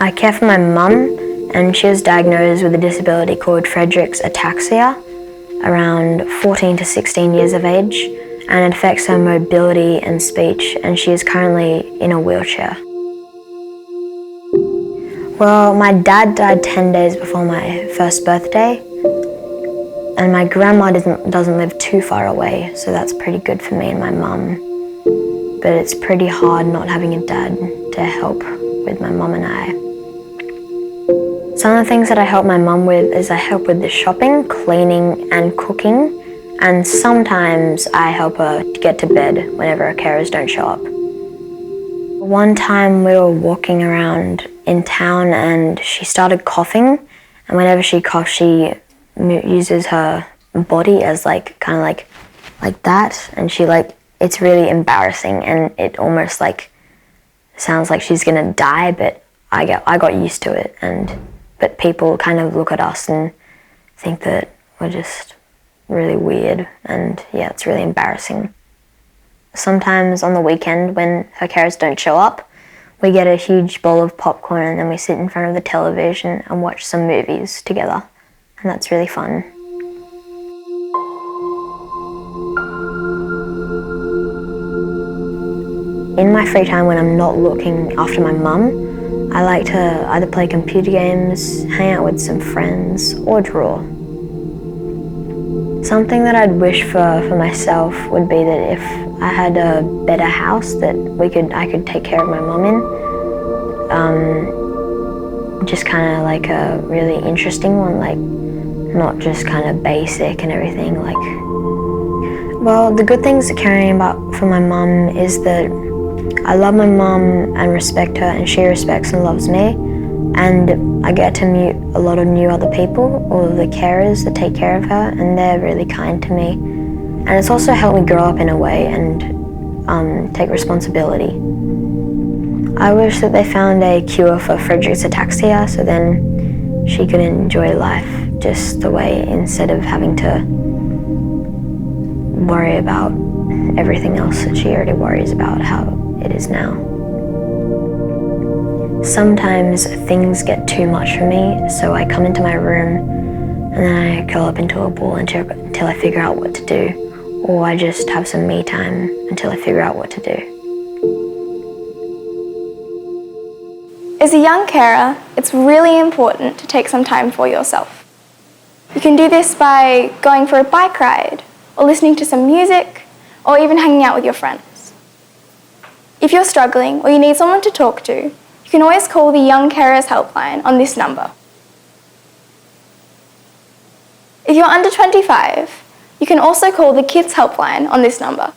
I care for my mum, and she was diagnosed with a disability called Friedreich's ataxia around 14 to 16 years of age, and it affects her mobility and speech, and she is currently in a wheelchair. Well, my dad died 10 days before my first birthday, and my grandma doesn't live too far away, so that's pretty good for me and my mum. But it's pretty hard not having a dad to help with my mum and I. Some of the things that I help my mum with is I help with the shopping, cleaning and cooking, and sometimes I help her get to bed whenever her carers don't show up. One time we were walking around in town and she started coughing, and whenever she coughs she uses her body as like that, and it's really embarrassing, and it almost like sounds like she's gonna die, but I got used to it, but people kind of look at us and think that we're just really weird, and yeah, it's really embarrassing. Sometimes on the weekend when her carers don't show up, we get a huge bowl of popcorn and then we sit in front of the television and watch some movies together, and that's really fun. In my free time when I'm not looking after my mum, I like to either play computer games, hang out with some friends, or draw. Something that I'd wish for myself would be that if I had a better house that I could take care of my mum in. Just kind of like a really interesting one, like not just kind of basic and everything. Well, the good things caring about for my mum is that I love my mum and respect her, and she respects and loves me, and I get to meet a lot of new other people, all of the carers that take care of her, and they're really kind to me. And it's also helped me grow up in a way and take responsibility. I wish that they found a cure for Friedreich's ataxia, so then she could enjoy life just the way, instead of having to worry about everything else that she already worries about, how it is now. Sometimes things get too much for me, so I come into my room and then I curl up into a ball until I figure out what to do, or I just have some me time until I figure out what to do. As a young carer, it's really important to take some time for yourself. You can do this by going for a bike ride, or listening to some music, or even hanging out with your friends. If you're struggling or you need someone to talk to, you can always call the Young Carers Helpline on this number. If you're under 25, you can also call the Kids Helpline on this number.